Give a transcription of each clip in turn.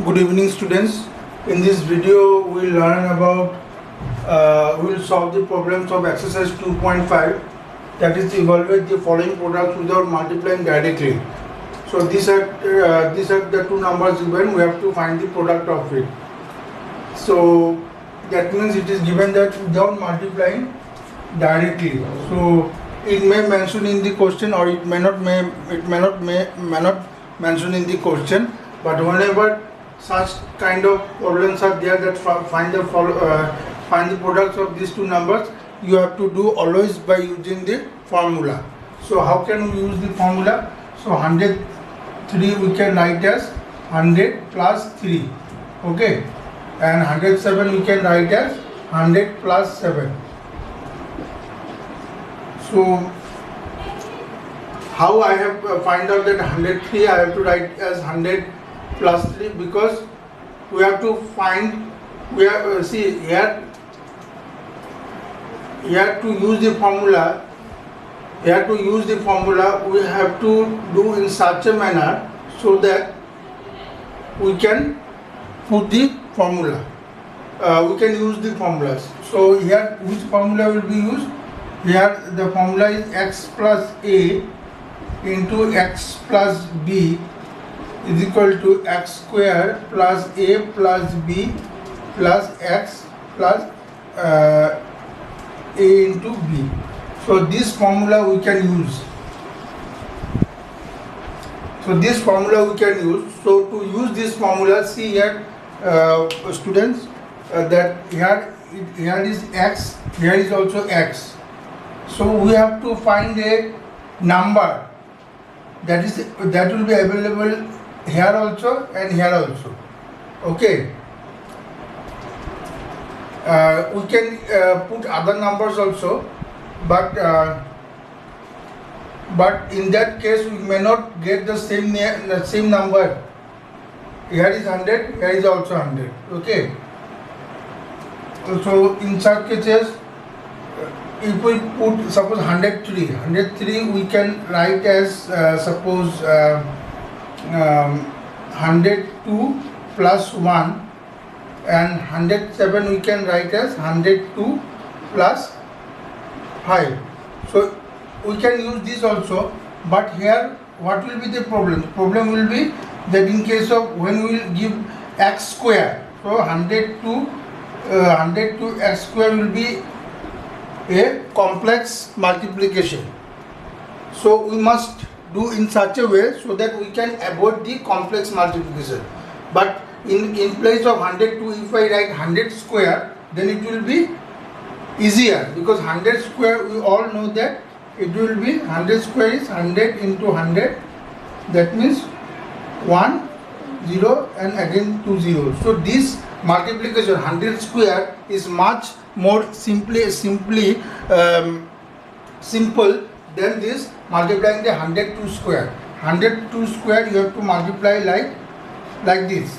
Good evening, students. In this video, we will learn about we will solve the problems of exercise 2.5, that is evaluate the following products without multiplying directly. So these are the two numbers given. We have to find the product of it. So that means it is given that without multiplying directly. So it may mention in the question, or it may not mention in the question. But whenever such kind of problems are there that find the products of these two numbers, you have to do always by using the formula. So how can we use the formula? So 103 we can write as 100 plus 3, okay, and 107 we can write as 100 plus 7. So how I have find out that 103 I have to write as 100 plus 3, because we have to find, we have see here to use the formula. We have to do in such a manner so that we can put the formula. We can use the formulas. So here which formula will be used? Here the formula is x plus a into x plus b is equal to x square plus a plus b plus x plus a into b. So this formula we can use. So to use this formula, see here, students, that here is x, here is also x. So we have to find a number that will be available here also and here also, okay. We can put other numbers also, but in that case we may not get the same number. Here is 100, here is also 100, okay. So in such cases, if we put suppose 103 we can write as suppose 102 plus 1, and 107 we can write as 102 plus 5. So we can use this also, but here what will be the problem? The problem will be that in case of when we will give x square, so 102 x square will be a complex multiplication. So we must do in such a way so that we can avoid the complex multiplication. But in place of 102, if I write 100 square, then it will be easier, because 100 square we all know that it will be 100 square is 100 into 100, that means 1 0 and again 2 zeros. So this multiplication 100 square is much more simple than this multiplying the 102 square. 102 square you have to multiply like this.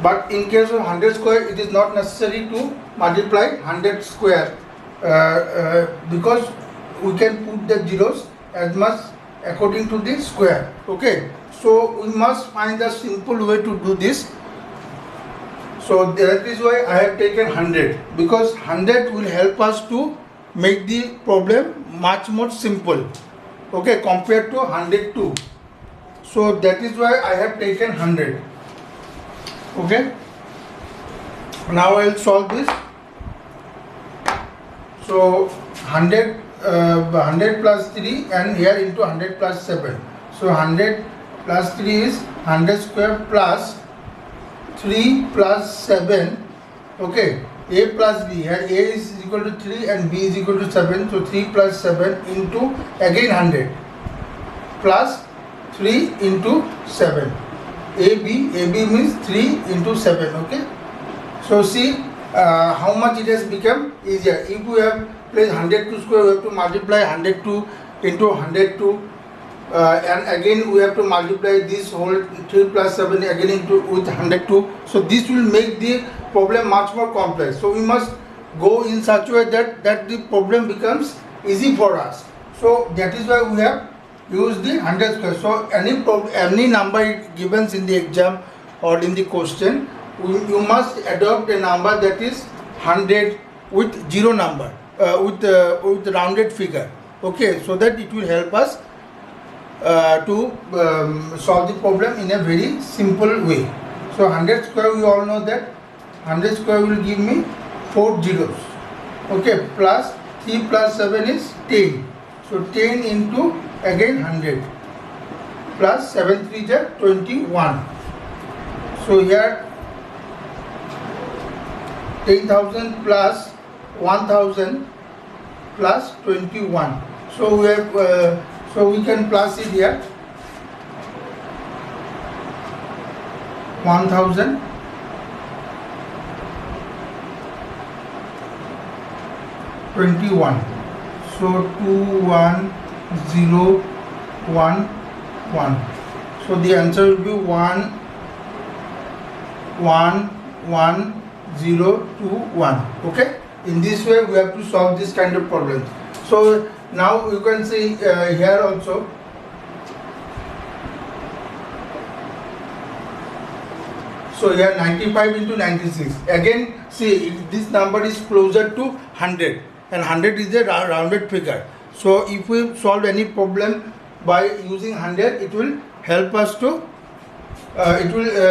But in case of 100 square, it is not necessary to multiply 100 square because we can put the zeros as much according to the square, okay. So we must find the simple way to do this. So that is why I have taken 100, because 100 will help us to make the problem much more simple, okay, compared to 102. So that is why I have taken 100, okay. Now I will solve this. So 100 plus 3, and here into 100 plus 7. So 100 plus 3 is 100 square plus 3 plus 7, okay. A plus b, here a is equal to 3 and b is equal to 7, so 3 plus 7 into again 100 plus 3 into 7. AB means 3 into 7, okay. So see how much it has become easier. If we have placed 102 square, we have to multiply 102 into 102, and again we have to multiply this whole 3 plus 7 again with 102. So this will make the problem much more complex. So we must go in such a way that the problem becomes easy for us. So that is why we have use the 100 square. So any number given in the exam or in the question, you must adopt a number that is 100 with zero number, with rounded figure. Okay, so that it will help us to solve the problem in a very simple way. So 100 square, we all know that 100 square will give me 4 zeros. Okay, plus 3 plus 7 is 10. So 10 into again 100 plus 7 3 is 21. So here 10,000 plus 1,000 plus 21. So we have so we can plus it here. 1,000 21. So 21011. So the answer will be 111021. Okay. In this way we have to solve this kind of problems. So now you can see here also. So here 95 into 96. Again, see, this number is closer to 100 and 100 is a rounded figure. So if we solve any problem by using 100, it will help us to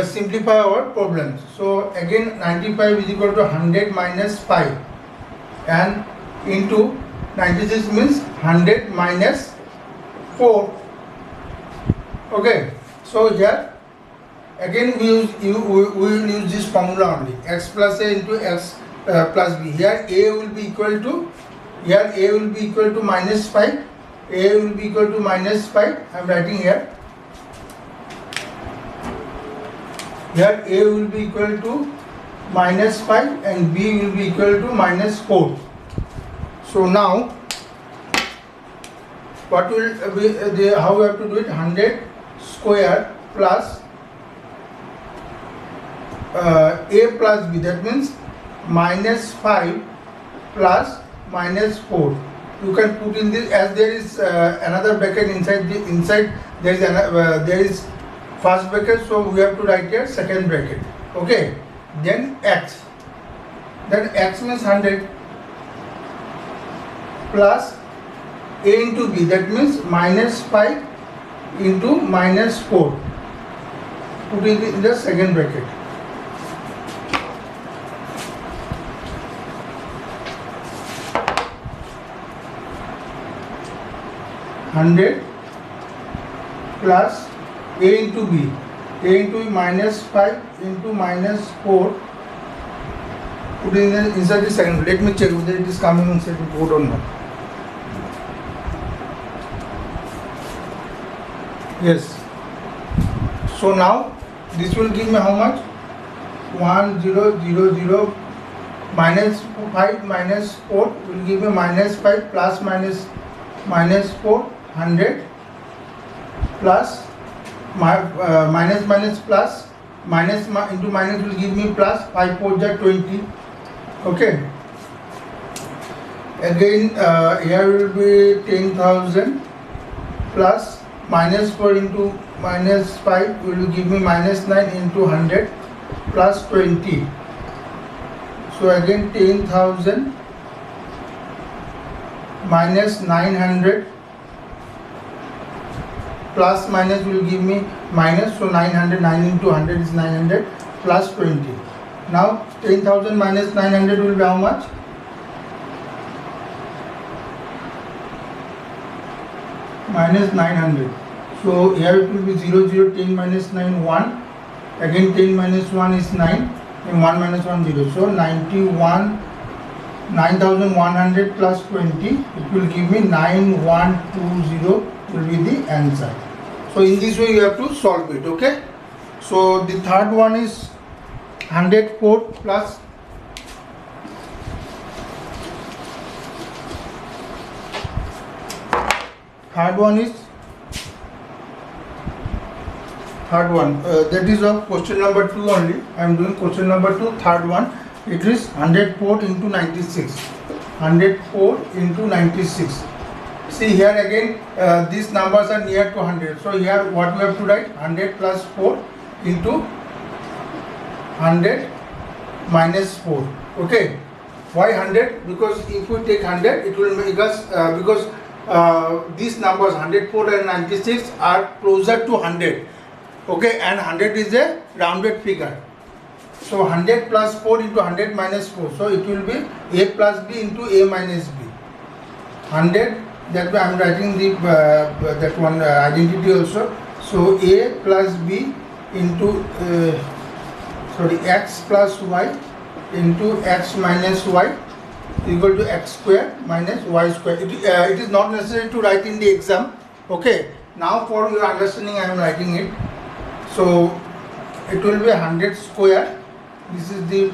simplify our problems. So again 95 is equal to 100 minus 5 and into 96 means 100 minus 4. Okay, so here again we will use this formula only, x plus a into x plus b. Here a will be equal to minus 5. A will be equal to minus 5. I am writing here. Here a will be equal to minus 5 and b will be equal to minus 4. So now what will be how we have to do it? 100 square plus a plus b, that means minus 5 plus minus 4. You can put in this, as there is another bracket inside there is first bracket, so we have to write here second bracket. Okay, then x means 100 plus a into b, that means minus 5 into minus 4. Put it in the second bracket. Plus a into b, a into b minus 5 into minus 4. Put in inside the second. Let me check whether it is coming inside the board or not. Yes. So now this will give me how much? 1000 minus 5 minus 4 will give me minus 5 plus minus 4. 100 plus minus plus minus into minus will give me plus. 5 4 is 20. Okay. Again here will be 10,000 plus minus 4 into minus 5 will give me minus 9 into 100 plus 20. So again 10,000 minus 900 plus minus will give me minus, so 900, 9 into 100 is 900 plus 20. Now 10,000 minus 900 will be how much? Minus 900. So here it will be 0 0, 10 minus 9 1. Again 10 minus 1 is 9 and 1 minus 1 0. So 9100 plus 20, it will give me 9120 will be the answer. So in this way you have to solve it. Okay. So the third one is 104 plus third one that is of question number 2 only. I am doing question number 2, third one. It is 104 into 96. 104 into 96. See, See here again, these numbers are near to 100. So here what we have to write? 100 plus 4 into 100 minus 4. Okay. Why 100? Because if we take 100, it will make us, because these numbers 104 and 96 are closer to 100. Okay, and 100 is a rounded figure. So 100 plus 4 into 100 minus 4. So it will be a plus b into a minus b. 100, that way I am writing the that one identity also. So a plus b into x plus y into x minus y equal to x square minus y square. It is not necessary to write in the exam. Okay. Now for your understanding I am writing it. So it will be 100 square. This is the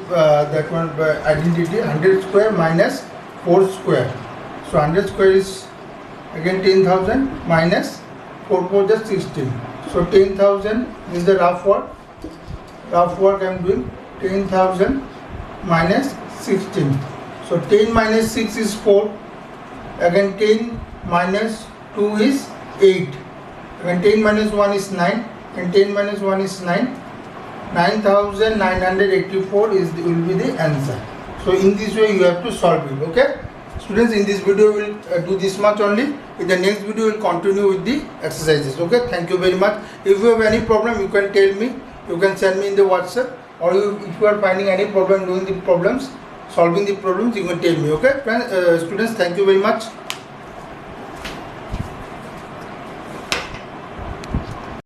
that one identity, 100 square minus 4 square. So 100 square is again 10,000 minus 4 4 is 16. So 10,000 is the rough work. Rough work I am doing. 10,000 minus 16. So 10 minus 6 is 4. Again 10 minus 2 is 8. Again 10 minus 1 is 9. And 10 minus 1 is 9. 9,984 will be the answer. So in this way you have to solve it. Okay, students, in this video we will do this much only. In the next video we will continue with the exercises. Okay, thank you very much. If you have any problem, you can tell me. You can send me in the WhatsApp, or if you are finding any problem doing the problems, solving the problems, you can tell me. Okay, friends, students, thank you very much.